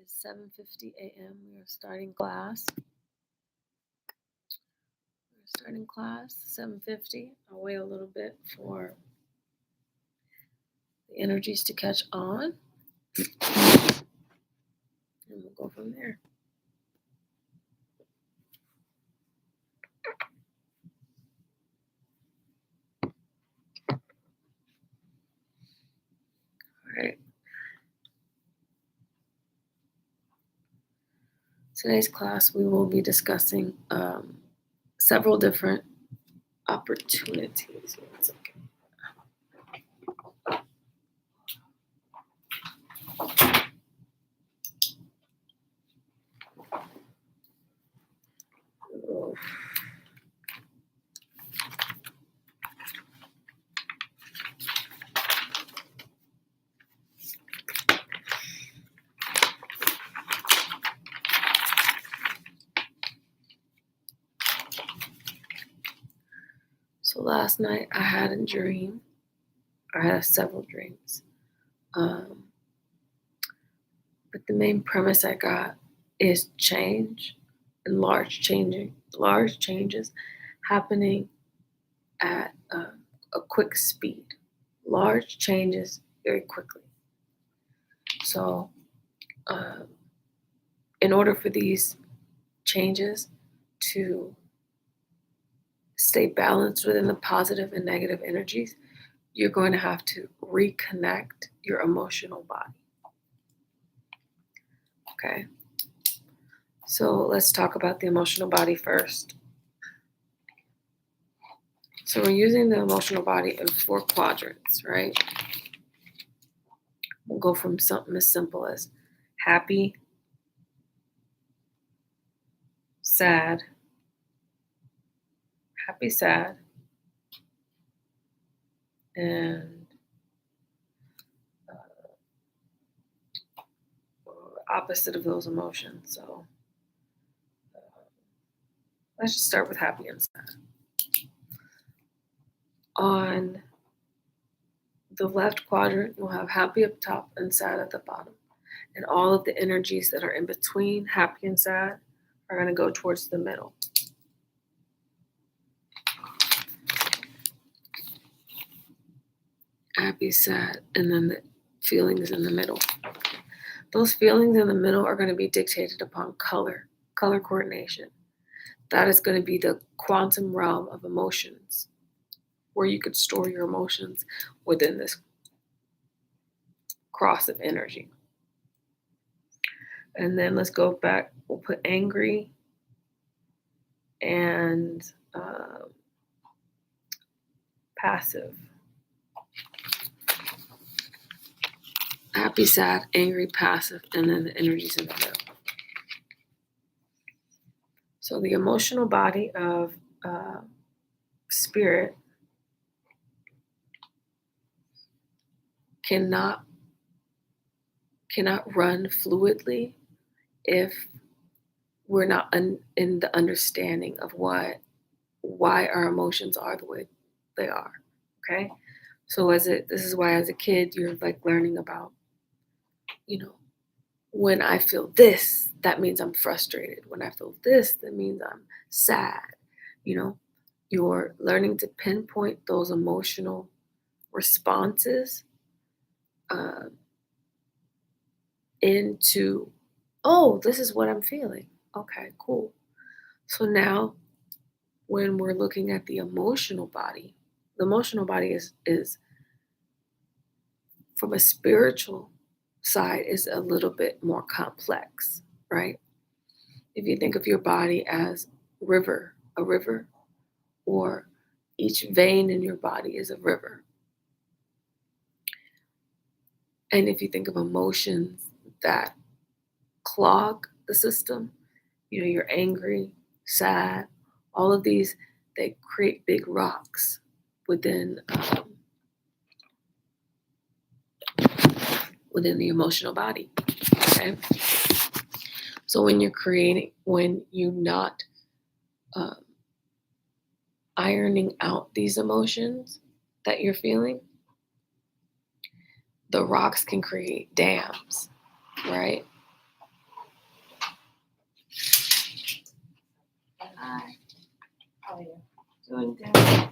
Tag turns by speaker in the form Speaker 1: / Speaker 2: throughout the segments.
Speaker 1: is 7:50 a.m. We are starting class. 7:50. I'll wait a little bit for the energies to catch on, and we'll go from there. All right. Today's class, we will be discussing several different opportunities. One second. So last night I had a dream. I had several dreams. But the main premise I got is change and large changes happening at a quick speed. Large changes very quickly. So in order for these changes to stay balanced within the positive and negative energies, you're going to have to reconnect your emotional body. Okay? So let's talk about the emotional body first. So we're using the emotional body in 4 quadrants, right? We'll go from something as simple as happy, sad, and opposite of those emotions. So let's just start with happy and sad. On the left quadrant, you'll have happy up top and sad at the bottom. And all of the energies that are in between happy and sad are going to go towards the middle. Happy, sad, and then the feelings in the middle. Those feelings in the middle are going to be dictated upon color coordination. That is going to be the quantum realm of emotions, where you could store your emotions within this cross of energy. And then let's go back. We'll put angry and passive. Happy, sad, angry, passive, and then the energies in the middle. So the emotional body of spirit cannot run fluidly if we're not in the understanding of why our emotions are the way they are. Okay, so this is why as a kid you're like learning about, when I feel this, that means I'm frustrated. When I feel this, that means I'm sad. You're learning to pinpoint those emotional responses into, oh, this is what I'm feeling. Okay, cool. So now when we're looking at the emotional body is from a spiritual side is a little bit more complex, right? If you think of your body as a river, or each vein in your body is a river. And if you think of emotions that clog the system, you're angry, sad, all of these, they create big rocks within the emotional body. Okay, so when you're not ironing out these emotions that you're feeling, the rocks can create dams, right? doing damage.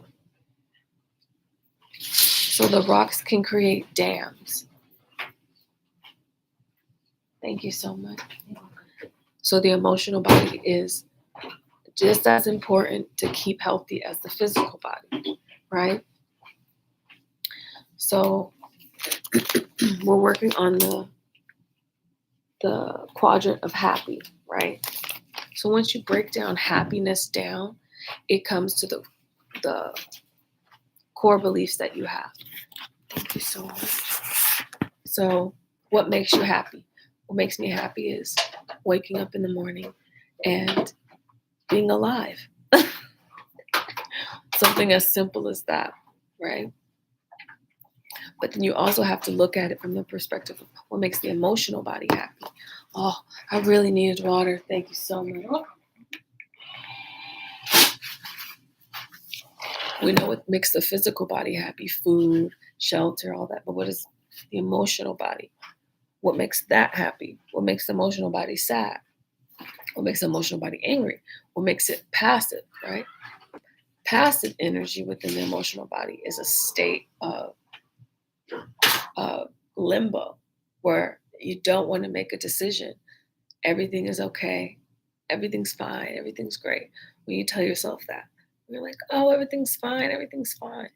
Speaker 1: So the rocks can create dams. Thank you so much. So the emotional body is just as important to keep healthy as the physical body, right? So we're working on the quadrant of happy, right? So once you break down happiness down, it comes to the core beliefs that you have. Thank you so much. So what makes you happy? What makes me happy is waking up in the morning and being alive. Something as simple as that, right? But then you also have to look at it from the perspective of what makes the emotional body happy. Oh, I really needed water. Thank you so much. We know what makes the physical body happy: food, shelter, all that. But what is the emotional body? What makes that happy? What makes the emotional body sad? What makes the emotional body angry? What makes it passive, right? Passive energy within the emotional body is a state of limbo where you don't want to make a decision. Everything is okay. Everything's fine. Everything's great. When you tell yourself that, you're like, oh, everything's fine. Everything's fine.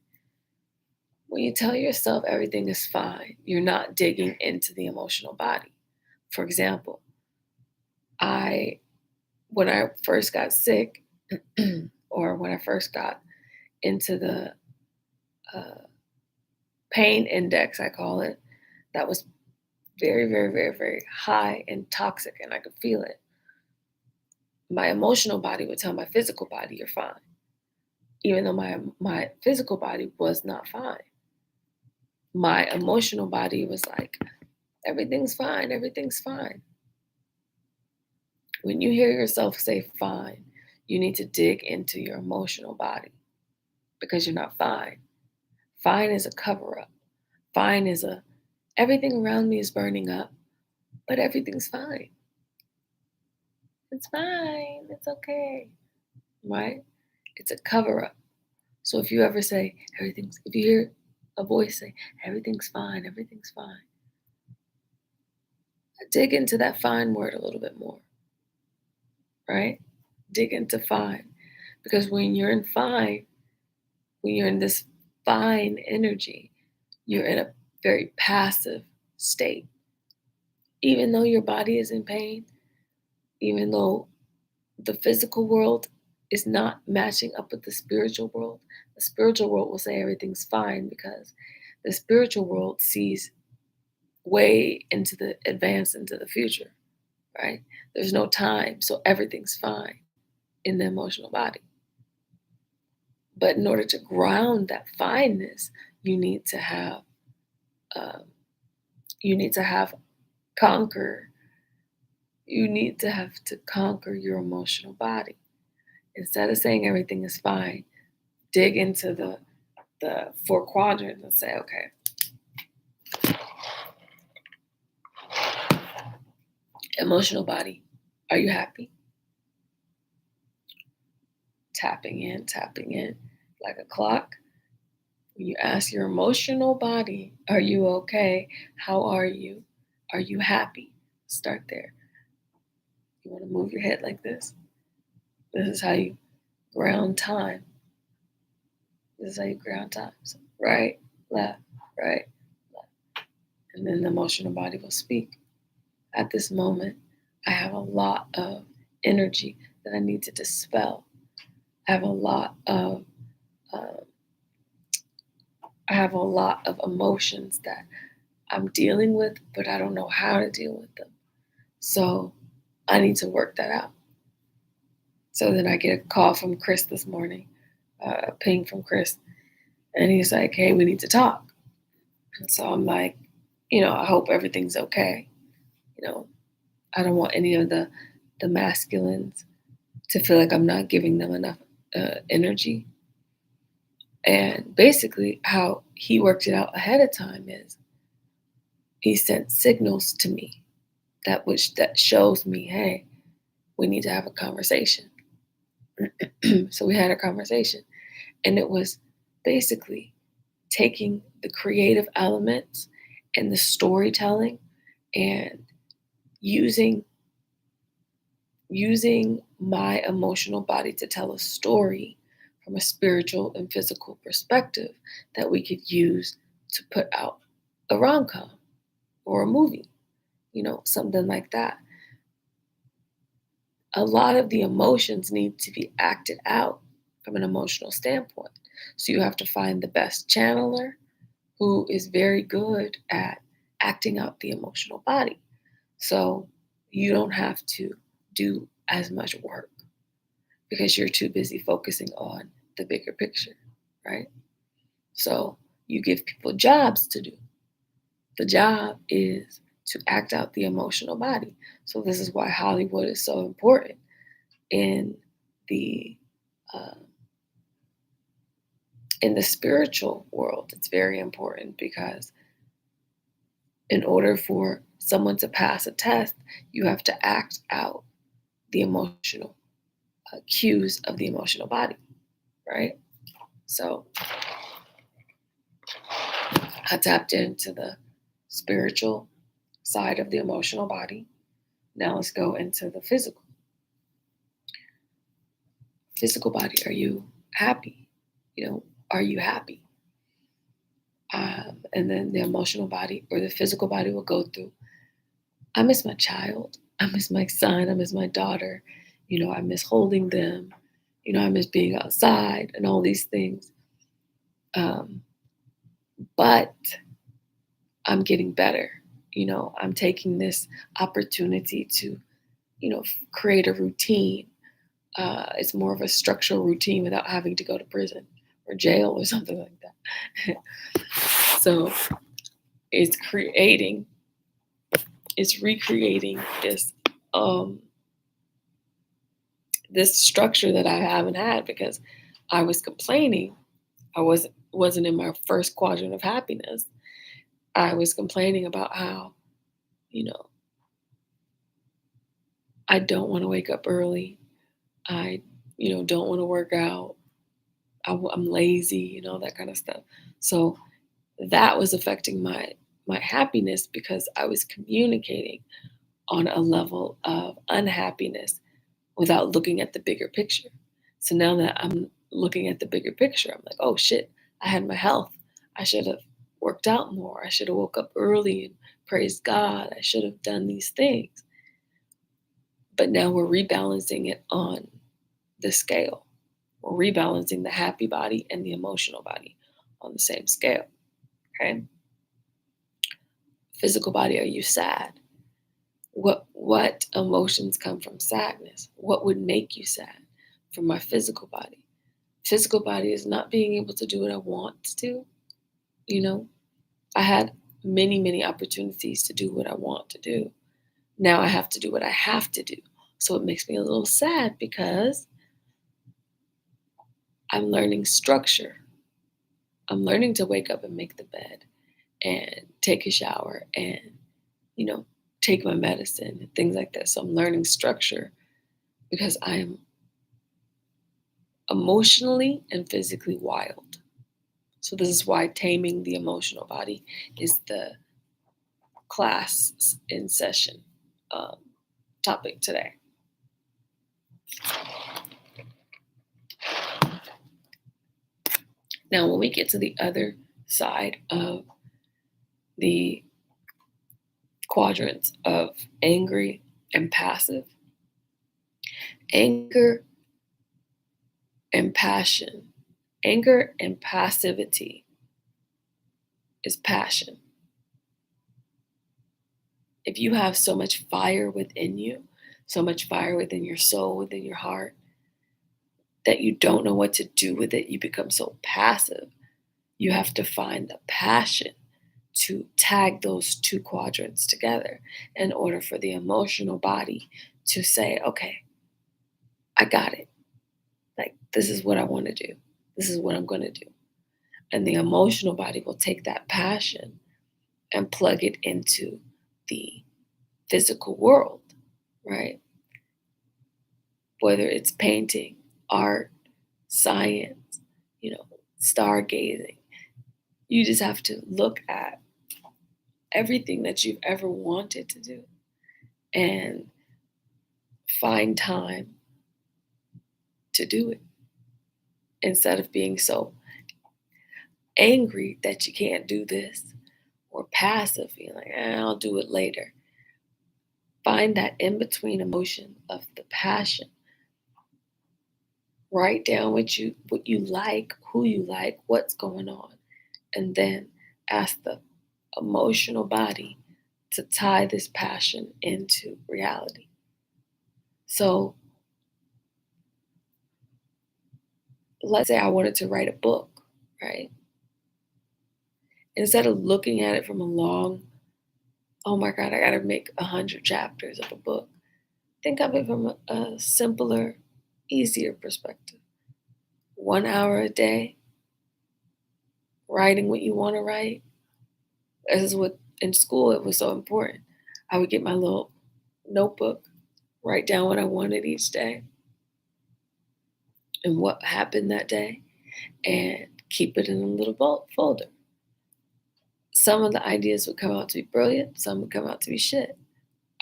Speaker 1: When you tell yourself everything is fine, you're not digging into the emotional body. For example, when I first got sick, or when I first got into the pain index, I call it, that was very, very, very, very high and toxic, and I could feel it. My emotional body would tell my physical body, you're fine, even though my physical body was not fine. My emotional body was like, everything's fine, everything's fine. When you hear yourself say fine, you need to dig into your emotional body because you're not fine. Fine is a cover up. Fine is everything around me is burning up, but everything's fine. It's fine. It's okay. Right? It's a cover up. So if you ever say if you hear a voice say, everything's fine, dig into that fine word a little bit more. Right? Dig into fine. Because when you're in this fine energy, you're in a very passive state. Even though your body is in pain, even though the physical world is not matching up with the spiritual world will say everything's fine because the spiritual world sees way into the future, right? There's no time, so everything's fine in the emotional body. But in order to ground that fineness, you need to have conquer. You need to have to conquer your emotional body. Instead of saying everything is fine, dig into the four quadrants and say, okay, emotional body, are you happy? Tapping in like a clock. When you ask your emotional body, are you okay? How are you? Are you happy? Start there. You want to move your head like this. This is how you ground time. So right, left, right, left. And then the emotional body will speak. At this moment, I have a lot of energy that I need to dispel. I have a lot of emotions that I'm dealing with, but I don't know how to deal with them. So I need to work that out. So then I get a call from Chris this morning, a ping from Chris, and he's like, hey, we need to talk. And so I'm like, I hope everything's okay. I don't want any of the masculines to feel like I'm not giving them enough energy. And basically, how he worked it out ahead of time is he sent signals to me that shows me, hey, we need to have a conversation. So we had a conversation, And it was basically taking the creative elements and the storytelling and using using my emotional body to tell a story from a spiritual and physical perspective that we could use to put out a rom-com or a movie, something like that. A lot of the emotions need to be acted out from an emotional standpoint. So you have to find the best channeler who is very good at acting out the emotional body. So you don't have to do as much work because you're too busy focusing on the bigger picture, right? So you give people jobs to do. The job is to act out the emotional body. So this is why Hollywood is so important in the uh, in the spiritual world. It's very important because in order for someone to pass a test, you have to act out the emotional cues of the emotional body, right? So I tapped into the spiritual side of the emotional body. Now let's go into the physical. Physical body, are you happy? Are you happy? And then the emotional body or the physical body will go through, I miss my child. I miss my son. I miss my daughter. I miss holding them. I miss being outside and all these things. But I'm getting better. I'm taking this opportunity to, create a routine. It's more of a structural routine without having to go to prison or jail or something like that. So it's recreating this structure that I haven't had because I was complaining. I wasn't in my first quadrant of happiness. I was complaining about how, you know, I don't want to wake up early. I, don't want to work out. I'm lazy, that kind of stuff. So that was affecting my happiness because I was communicating on a level of unhappiness without looking at the bigger picture. So now that I'm looking at the bigger picture, I'm like, oh shit, I had my health. I should have worked out more. I should have woke up early and praised God. I should have done these things. But now we're rebalancing it on the scale. We're rebalancing the happy body and the emotional body on the same scale. Okay. Physical body, are you sad? What emotions come from sadness? What would make you sad? From my physical body. Physical body is not being able to do what I want to do. I had many, many opportunities to do what I want to do. Now I have to do what I have to do. So it makes me a little sad because I'm learning structure. I'm learning to wake up and make the bed and take a shower and, take my medicine and things like that. So I'm learning structure because I'm emotionally and physically wild. So this is why taming the emotional body is the class in session topic today. Now, when we get to the other side of the quadrants of angry and passive, anger and passion, anger and passivity is passion. If you have so much fire within you, so much fire within your soul, within your heart, that you don't know what to do with it, you become so passive. You have to find the passion to tag those two quadrants together in order for the emotional body to say, okay, I got it. Like, this is what I want to do. This is what I'm going to do. And the emotional body will take that passion and plug it into the physical world, right? Whether it's painting, art, science, stargazing. You just have to look at everything that you've ever wanted to do and find time to do it instead of being so angry that you can't do this or passive, feeling like, I'll do it later. Find that in between emotion of the passion. Write down what you like, who you like, what's going on, and then ask the emotional body to tie this passion into reality. So let's say I wanted to write a book, right? Instead of looking at it from a long, oh my God, I got to make 100 chapters of a book, think of it from a simpler, easier perspective. 1 hour a day, writing what you want to write. This is what in school it was so important. I would get my little notebook, write down what I wanted each day and what happened that day, and keep it in a little folder. Some of the ideas would come out to be brilliant, some would come out to be shit.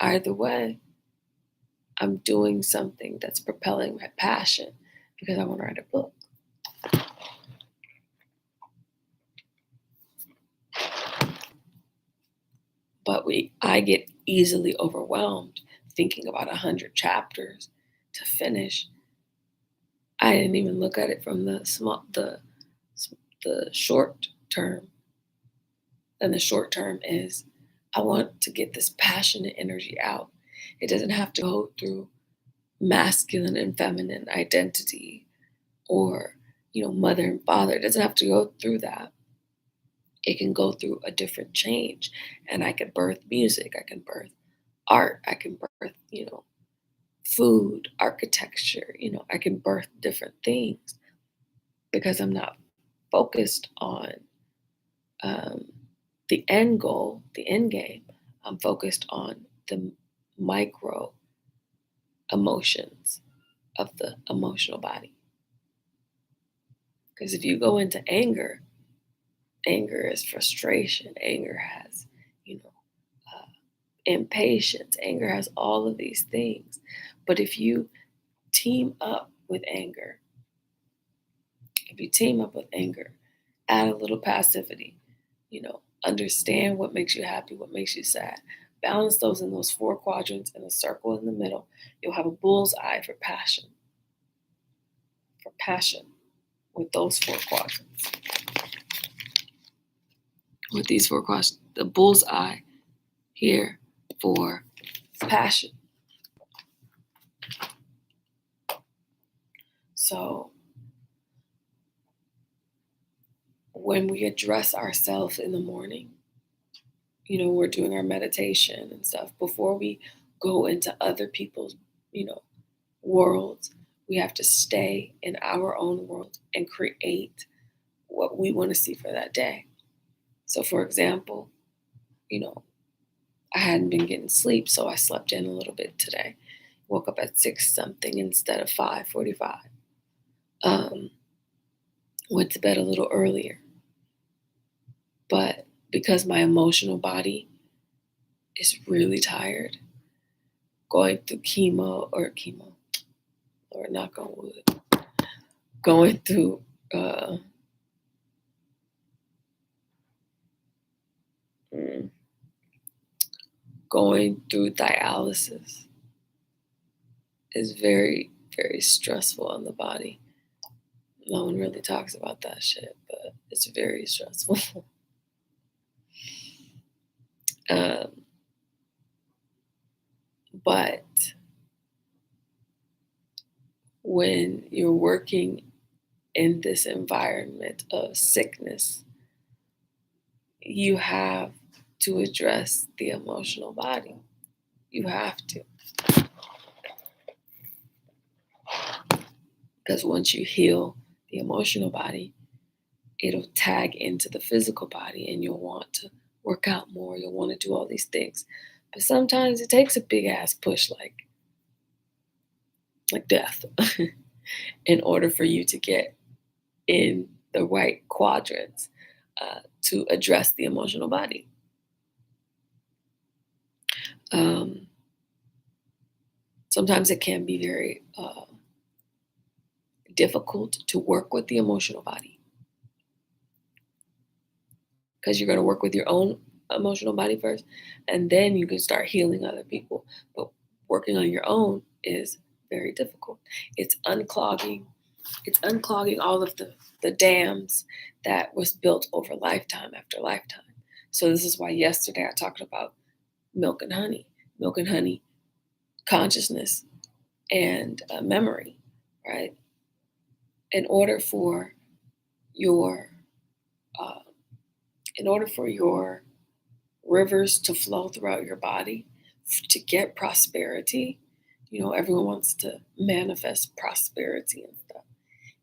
Speaker 1: Either way, I'm doing something that's propelling my passion because I want to write a book. But I get easily overwhelmed thinking about 100 chapters to finish. I didn't even look at it from the short term. And the short term is I want to get this passionate energy out. It doesn't have to go through masculine and feminine identity or, mother and father. It doesn't have to go through that. It can go through a different change. And I can birth music. I can birth art. I can birth, food, architecture. I can birth different things because I'm not focused on the end goal, the end game. I'm focused on the micro emotions of the emotional body. Because if you go into anger is frustration. Anger has, impatience. Anger has all of these things. But if you team up with anger, add a little passivity, understand what makes you happy, what makes you sad. Balance those in those 4 quadrants in a circle in the middle. You'll have a bull's eye for passion. With those 4 quadrants. With these 4 quadrants, the bull's eye here for passion. So when we address ourselves in the morning, we're doing our meditation and stuff. Before we go into other people's, worlds, we have to stay in our own world and create what we want to see for that day. So for example, I hadn't been getting sleep, so I slept in a little bit today. Woke up at 6 something instead of 5:45. Went to bed a little earlier. But because my emotional body is really tired, going through chemo, or knock on wood, going through dialysis is very, very stressful on the body. No one really talks about that shit, but it's very stressful. But when you're working in this environment of sickness, you have to address the emotional body. You have to. Because once you heal the emotional body, it'll tag into the physical body and you'll want to work out more. You'll want to do all these things. But sometimes it takes a big ass push like death in order for you to get in the right quadrants to address the emotional body. Um, Sometimes it can be very difficult to work with the emotional body because you're going to work with your own emotional body first, and then you can start healing other people. But working on your own is very difficult. It's unclogging. It's unclogging all of the dams that was built over lifetime after lifetime. So this is why yesterday I talked about milk and honey, consciousness, and memory, right? In order for your uh, in order for your rivers to flow throughout your body, to get prosperity, everyone wants to manifest prosperity and stuff.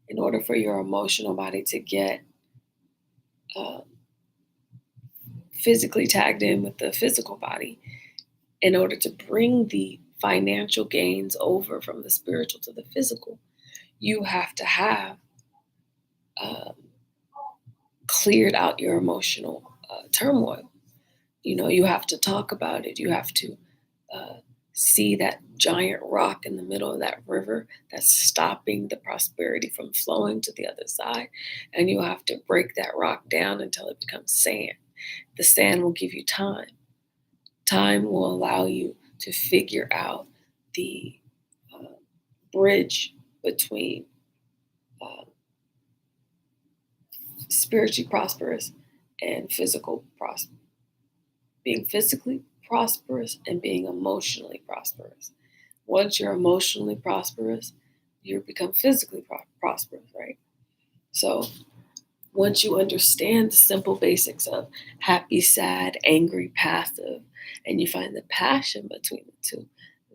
Speaker 1: In order for your emotional body to get uh, physically tagged in with the physical body, in order to bring the financial gains over from the spiritual to the physical, you have to have um, cleared out your emotional turmoil. You have to talk about it. You have to uh, see that giant rock in the middle of that river that's stopping the prosperity from flowing to the other side. And you have to break that rock down until it becomes sand. The sand will give you time. Time will allow you to figure out the uh, bridge between uh, spiritually prosperous and being physically prosperous and being emotionally prosperous. Once you're emotionally prosperous, you become physically prosperous, right? So once you understand the simple basics of happy, sad, angry, passive, and you find the passion between the two,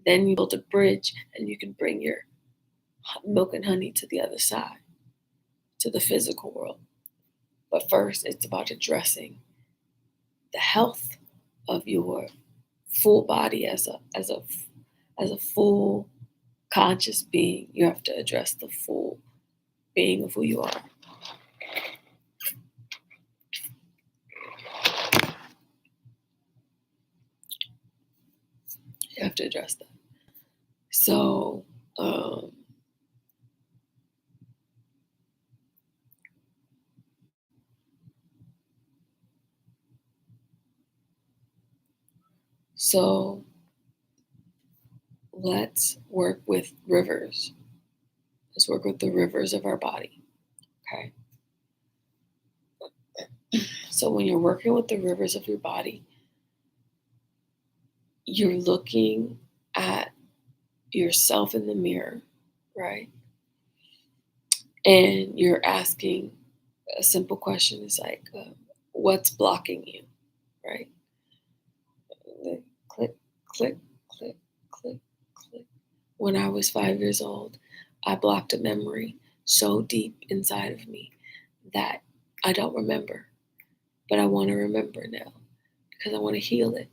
Speaker 1: then you build a bridge and you can bring your milk and honey to the other side, to the physical world. But first, it's about addressing the health of your full body as a full conscious being. You have to address the full being of who you are. You have to address that. So, um, so let's work with rivers. Let's work with the rivers of our body. Okay. So when you're working with the rivers of your body, you're looking at yourself in the mirror, right? And you're asking a simple question. It's like, what's blocking you, right? Click, click, click, click, click. When I was 5 years old, I blocked a memory so deep inside of me that I don't remember, but I want to remember now because I want to heal it.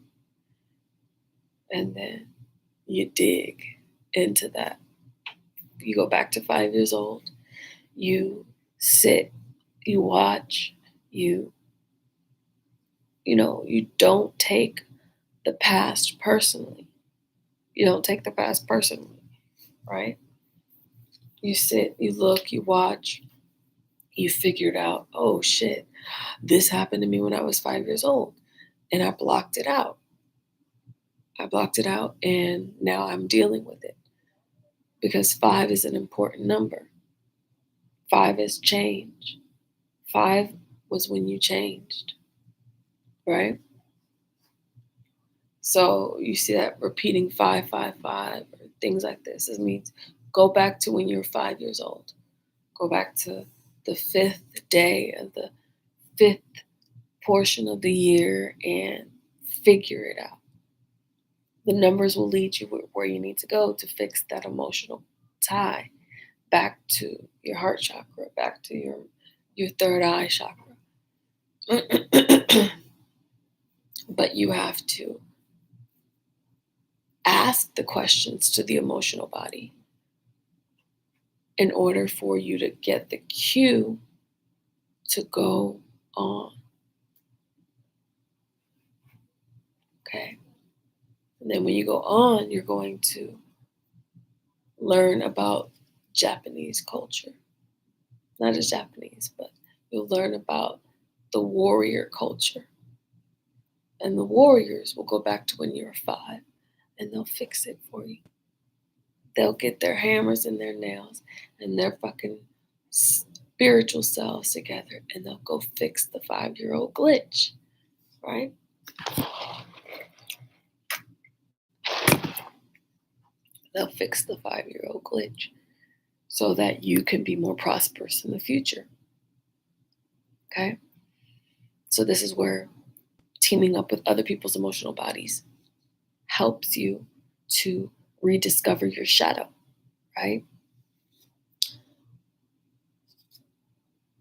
Speaker 1: And then you dig into that. You go back to 5 years old, you sit, you watch, you you don't take the past personally. You don't take the past personally, right? You sit, you look, you watch, you figured out, oh shit, this happened to me when I was 5 years old. And I blocked it out. I blocked it out and now I'm dealing with it because 5 is an important number. 5 is change. 5 was when you changed, right? So you see that repeating 555 or things like this. It means go back to when you were 5 years old. Go back to the 5th day of the 5th portion of the year and figure it out. The numbers will lead you where you need to go to fix that emotional tie back to your heart chakra, back to your third eye chakra. But you have to ask the questions to the emotional body in order for you to get the cue to go on. Okay. And then when you go on, you're going to learn about Japanese culture. Not just Japanese, but you'll learn about the warrior culture. And the warriors will go back to when you were 5 and they'll fix it for you. They'll get their hammers and their nails and their fucking spiritual selves together and they'll go fix the 5-year-old glitch, right? They'll fix the 5-year-old glitch so that you can be more prosperous in the future. Okay? So this is where teaming up with other people's emotional bodies helps you to rediscover your shadow, right?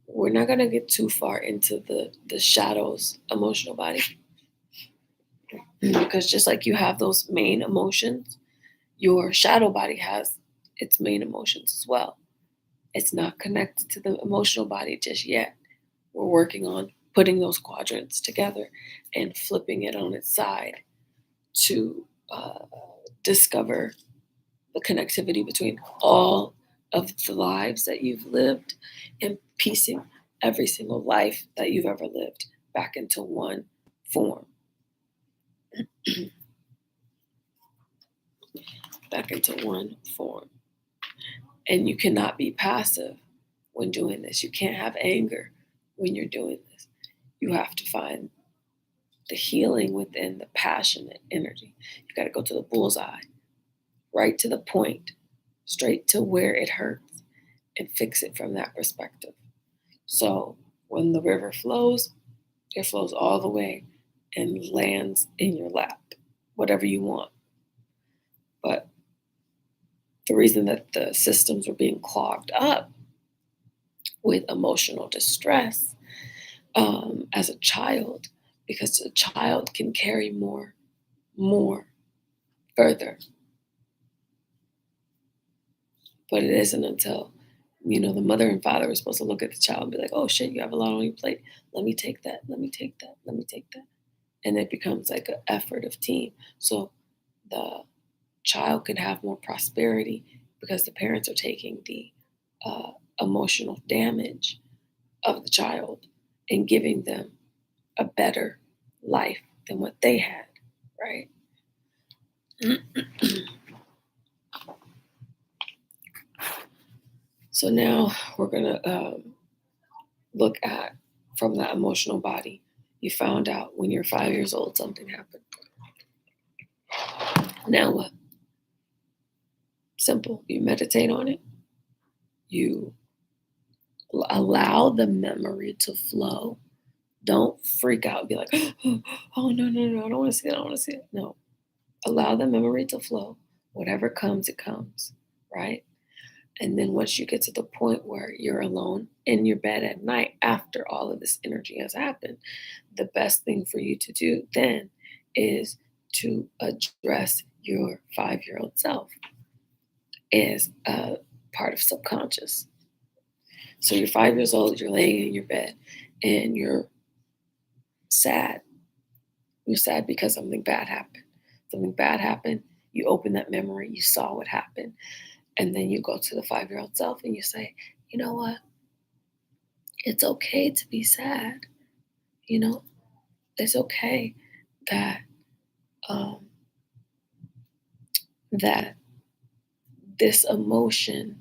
Speaker 1: We're not going to get too far into the shadow's emotional body because just like you have those main emotions, your shadow body has its main emotions as well. It's not connected to the emotional body just yet. We're working on putting those quadrants together and flipping it on its side to discover the connectivity between all of the lives that you've lived and piecing every single life that you've ever lived back into one form. Back into one form. And you cannot be passive when doing this. You can't have anger when you're doing this. You have to find the healing within the passionate energy. You got to go to the bullseye, right to the point, straight to where it hurts, and fix it from that perspective. So when the river flows, it flows all the way and lands in your lap, whatever you want. But the reason that the systems were being clogged up with emotional distress as a child, because a child can carry more further. But it isn't until, the mother and father are supposed to look at the child and be like, oh shit, you have a lot on your plate. Let me take that. Let me take that. Let me take that. And it becomes like an effort of team. So the child can have more prosperity because the parents are taking the emotional damage of the child and giving them a better life than what they had, right? So now we're going to look at from that emotional body. You found out when you're 5 years old something happened. Now what? Simple. You meditate on it. You allow the memory to flow. Don't freak out and be like, oh, no, I don't want to see it. I don't want to see it. No. Allow the memory to flow. Whatever comes, it comes, right? And then once you get to the point where you're alone in your bed at night after all of this energy has happened, the best thing for you to do then is to address your 5-year-old self as a part of subconscious. So you're 5 years old, you're laying in your bed, and you're sad. You're sad because something bad happened. Something bad happened. You open that memory, you saw what happened. And then you go to the 5-year-old self and you say, you know what? It's okay to be sad. It's okay that that this emotion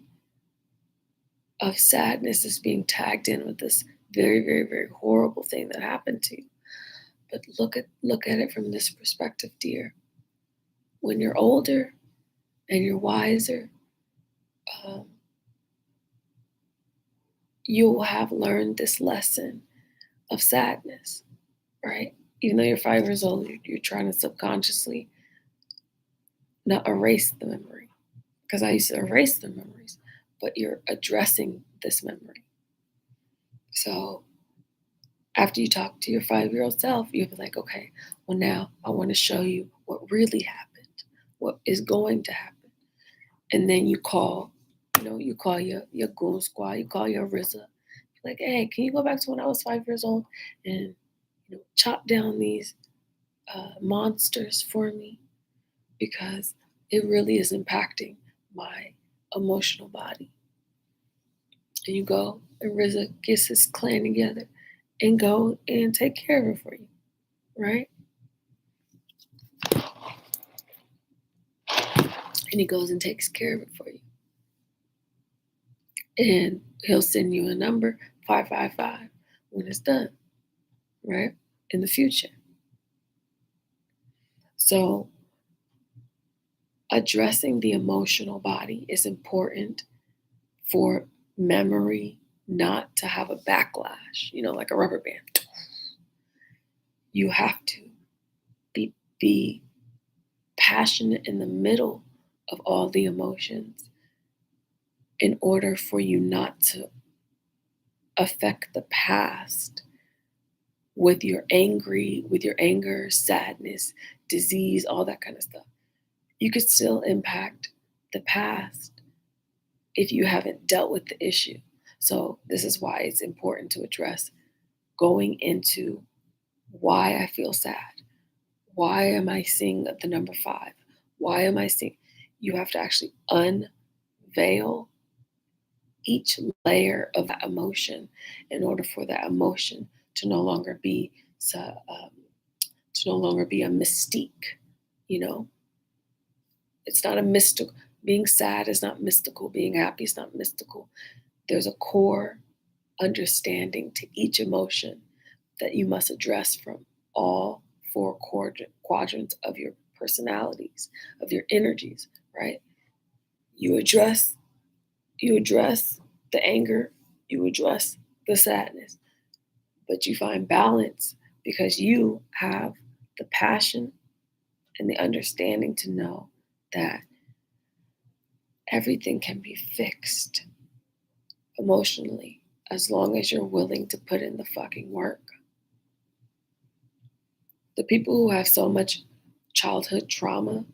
Speaker 1: of sadness is being tagged in with this very, very, very horrible thing that happened to you. But look at it from this perspective, dear. When you're older and you're wiser, you will have learned this lesson of sadness, right? Even though you're 5 years old, you're trying to subconsciously not erase the memory. Because I used to erase the memories, but you're addressing this memory. So after you talk to your 5-year-old self, you'll be like, okay, well, now I want to show you what really happened, what is going to happen. And then you call your goon squad, you call your RZA, Like, hey, can you go back to when I was 5 years old and chop down these monsters for me? Because it really is impacting my emotional body. And you go, and RZA gets his clan together and go and take care of it for you, right? And he goes and takes care of it for you. And he'll send you a number, 555, when it's done, right? In the future. So addressing the emotional body is important for memory not to have a backlash, like a rubber band. You have to be passionate in the middle of all the emotions in order for you not to affect the past with your anger, sadness, disease, all that kind of stuff. You could still impact the past if you haven't dealt with the issue. So this is why it's important to address going into why I feel sad. Why am I seeing the number 5? Why am I seeing? You have to actually unveil each layer of that emotion in order for that emotion to no longer be a mystique. It's not a mystical. Being sad is not mystical. Being happy is not mystical. There's a core understanding to each emotion that you must address from all 4 quadrants of your personalities, of your energies, right? You address the anger, you address the sadness, but you find balance because you have the passion and the understanding to know that everything can be fixed emotionally as long as you're willing to put in the fucking work. The people who have so much childhood trauma